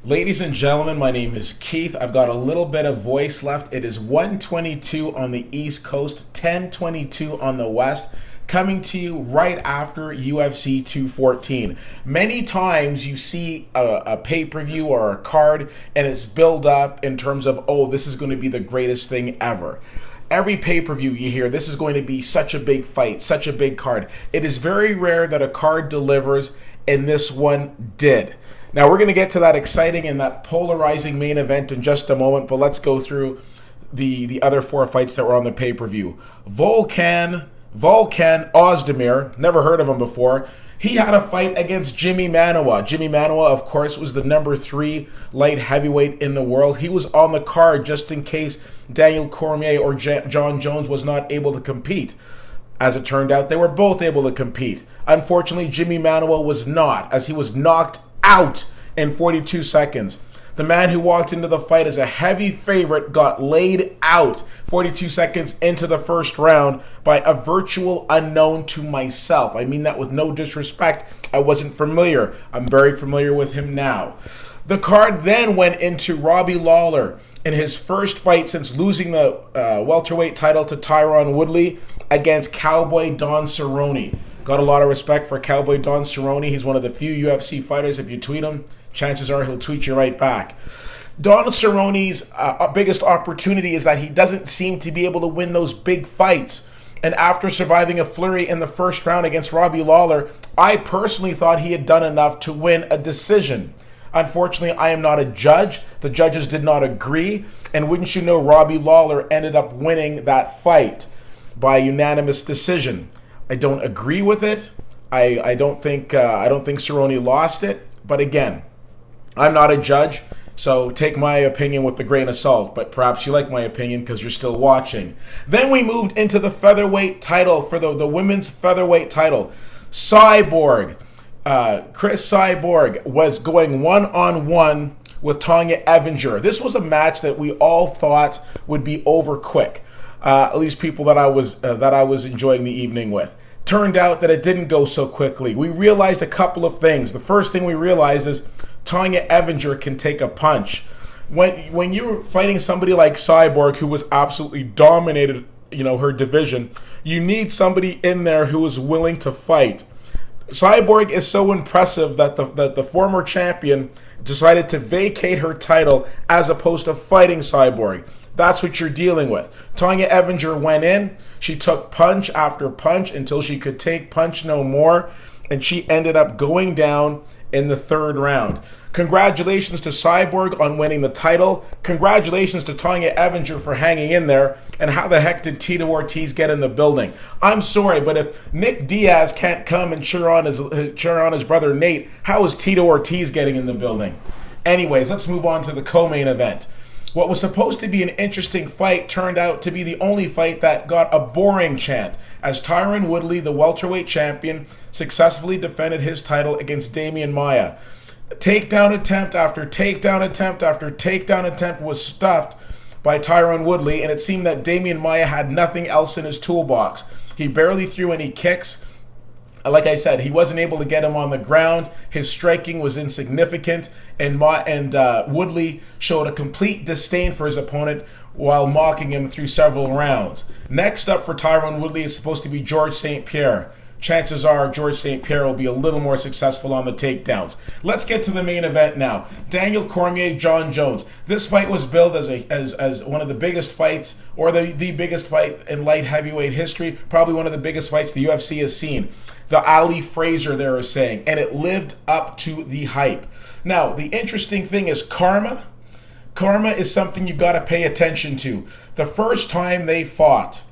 Ladies and gentlemen, my name is Keith. I've got a little bit of voice left. It is 1:22 on the East Coast, 10:22 on the West, coming to you right after UFC 214. Many times you see a pay-per-view or a card and it's built up in terms of, oh, this is going to be the greatest thing ever. Every pay-per-view you hear, this is going to be such a big fight, such a big card. It is very rare that a card delivers, and this one did. Now, we're going to get to that exciting and that polarizing main event in just a moment, but let's go through the other four fights that were on the pay-per-view. Volkan Ozdemir, never heard of him before. He had a fight against Jimmy Manuwa. Jimmy Manuwa, of course, was the number 3 light heavyweight in the world. He was on the card just in case Daniel Cormier or John Jones was not able to compete. As it turned out, they were both able to compete. Unfortunately, Jimmy Manuwa was not, as he was knocked out in 42 seconds. The man who walked into the fight as a heavy favorite got laid out 42 seconds into the first round by a virtual unknown to myself. I mean that with no disrespect. I wasn't familiar. I'm very familiar with him now. The card then went into Robbie Lawler in his first fight since losing the welterweight title to Tyron Woodley against Cowboy Don Cerrone. Got a lot of respect for Cowboy Don Cerrone. He's one of the few UFC fighters, if you tweet him, chances are he'll tweet you right back. Don Cerrone's biggest opportunity is that he doesn't seem to be able to win those big fights. And after surviving a flurry in the first round against Robbie Lawler, I personally thought he had done enough to win a decision. Unfortunately, I am not a judge. The judges did not agree. And wouldn't you know, Robbie Lawler ended up winning that fight by unanimous decision. I don't agree with it. I don't think Cerrone lost it. But again, I'm not a judge, so take my opinion with a grain of salt. But perhaps you like my opinion because you're still watching. Then we moved into the featherweight title for the women's featherweight title. Cyborg, Chris Cyborg was going one-on-one with Tonya Evinger. This was a match that we all thought would be over quick. At least people that I was enjoying the evening with. Turned out that it didn't go so quickly. We realized a couple of things. The first thing we realized is Tonya Evinger can take a punch. When you're fighting somebody like Cyborg, who was absolutely dominated, her division, you need somebody in there who is willing to fight. Cyborg is so impressive that the former champion decided to vacate her title as opposed to fighting Cyborg. That's what you're dealing with. Tonya Evinger went in. She took punch after punch until she could take punch no more, and she ended up going down in the third round. Congratulations to Cyborg on winning the title. Congratulations to Tonya Evinger for hanging in there. And how the heck did Tito Ortiz get in the building? I'm sorry, but if Nick Diaz can't come and cheer on his brother Nate, how is Tito Ortiz getting in the building? Anyways, let's move on to the co-main event. What was supposed to be an interesting fight turned out to be the only fight that got a boring chant, as Tyron Woodley, the welterweight champion, successfully defended his title against Damian Maia. Takedown attempt after takedown attempt after takedown attempt was stuffed by Tyron Woodley, and it seemed that Damian Maia had nothing else in his toolbox. He barely threw any kicks. Like I said, he wasn't able to get him on the ground. His striking was insignificant, and Woodley showed a complete disdain for his opponent while mocking him through several rounds. Next up for Tyron Woodley is supposed to be George St. Pierre. Chances are George St. Pierre will be a little more successful on the takedowns. Let's get to the main event now. Daniel Cormier, John Jones. This fight was billed as one of the biggest fights, or the biggest fight in light heavyweight history, probably one of the biggest fights the UFC has seen. The Ali Frazier there is saying, and it lived up to the hype. Now, the interesting thing is karma. Karma is something you got to pay attention to. The first time they fought,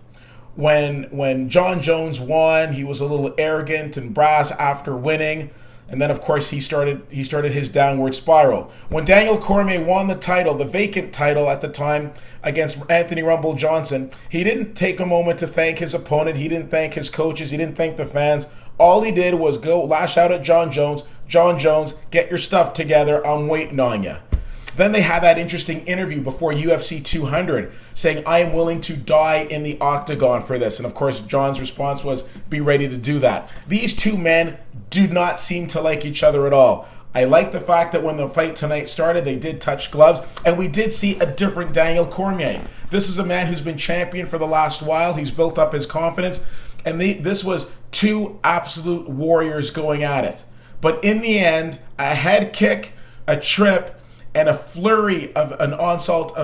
when John Jones won, he was a little arrogant and brass after winning, and then of course he started his downward spiral. When Daniel Cormier won the title, the vacant title at the time against Anthony Rumble Johnson, he didn't take a moment to thank his opponent. He didn't thank his coaches. He didn't thank the fans. All he did was go lash out at John Jones. John Jones, get your stuff together. I'm waiting on you. Then they had that interesting interview before UFC 200 saying, I am willing to die in the octagon for this. And of course, John's response was, be ready to do that. These two men do not seem to like each other at all. I like the fact that when the fight tonight started, they did touch gloves, and we did see a different Daniel Cormier. This is a man who's been champion for the last while. He's built up his confidence, and this was two absolute warriors going at it. But in the end, a head kick, a trip, and a flurry of an onslaught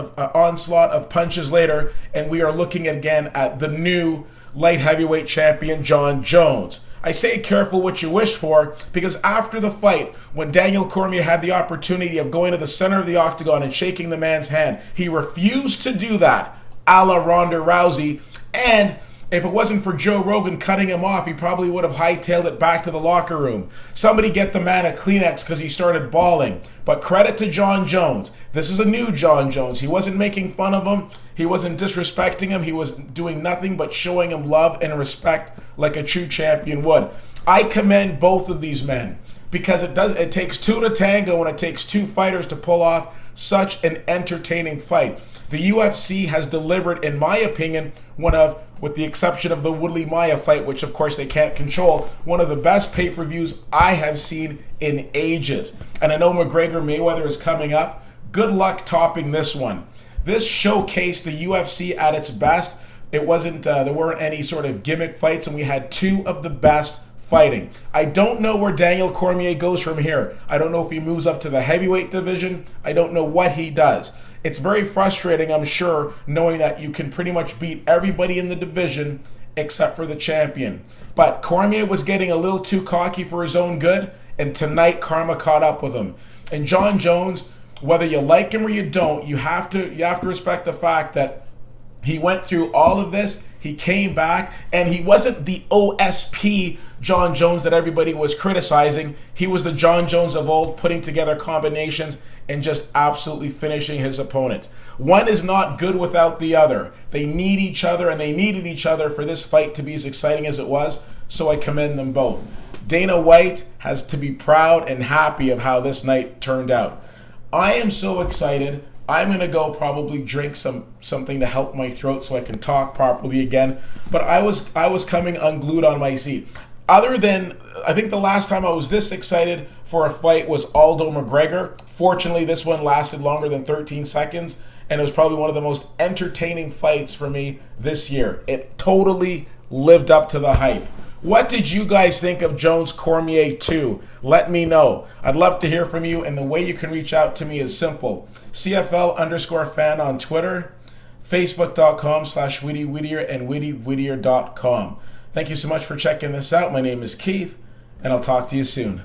of punches later, and we are looking again at the new light heavyweight champion, Jon Jones. I say careful what you wish for, because after the fight, when Daniel Cormier had the opportunity of going to the center of the octagon and shaking the man's hand, he refused to do that, a la Ronda Rousey. And if it wasn't for Joe Rogan cutting him off, he probably would have hightailed it back to the locker room. Somebody get the man a Kleenex because he started bawling. But credit to Jon Jones. This is a new Jon Jones. He wasn't making fun of him. He wasn't disrespecting him. He was doing nothing but showing him love and respect like a true champion would. I commend both of these men, because it takes two to tango, and it takes two fighters to pull off such an entertaining fight. The UFC has delivered, in my opinion, with the exception of the Woodley Maia fight, which of course they can't control, one of the best pay-per-views I have seen in ages. And I know McGregor-Mayweather is coming up. Good luck topping this one. This showcased the UFC at its best. It wasn't, there weren't any sort of gimmick fights, and we had two of the best fighting. I don't know where Daniel Cormier goes from here. I don't know if he moves up to the heavyweight division. I don't know what he does. It's very frustrating, I'm sure, knowing that you can pretty much beat everybody in the division except for the champion. But Cormier was getting a little too cocky for his own good, and tonight karma caught up with him. And Jon Jones, whether you like him or you don't, you have to respect the fact that he went through all of this. He came back, and he wasn't the OSP Jon Jones that everybody was criticizing. He was the Jon Jones of old, putting together combinations and just absolutely finishing his opponent. One is not good without the other. They need each other, and they needed each other for this fight to be as exciting as it was, so I commend them both. Dana White has to be proud and happy of how this night turned out. I am so excited. I'm going to go probably drink something to help my throat so I can talk properly again. But I was coming unglued on my seat. Other than, I think the last time I was this excited for a fight was Aldo McGregor. Fortunately, this one lasted longer than 13 seconds, and it was probably one of the most entertaining fights for me this year. It totally lived up to the hype. What did you guys think of Jones Cormier 2? Let me know. I'd love to hear from you, and the way you can reach out to me is simple. CFL_fan on Twitter, Facebook.com/Whitty Whittier, and WhittyWhittier.com. Thank you so much for checking this out. My name is Keith, and I'll talk to you soon.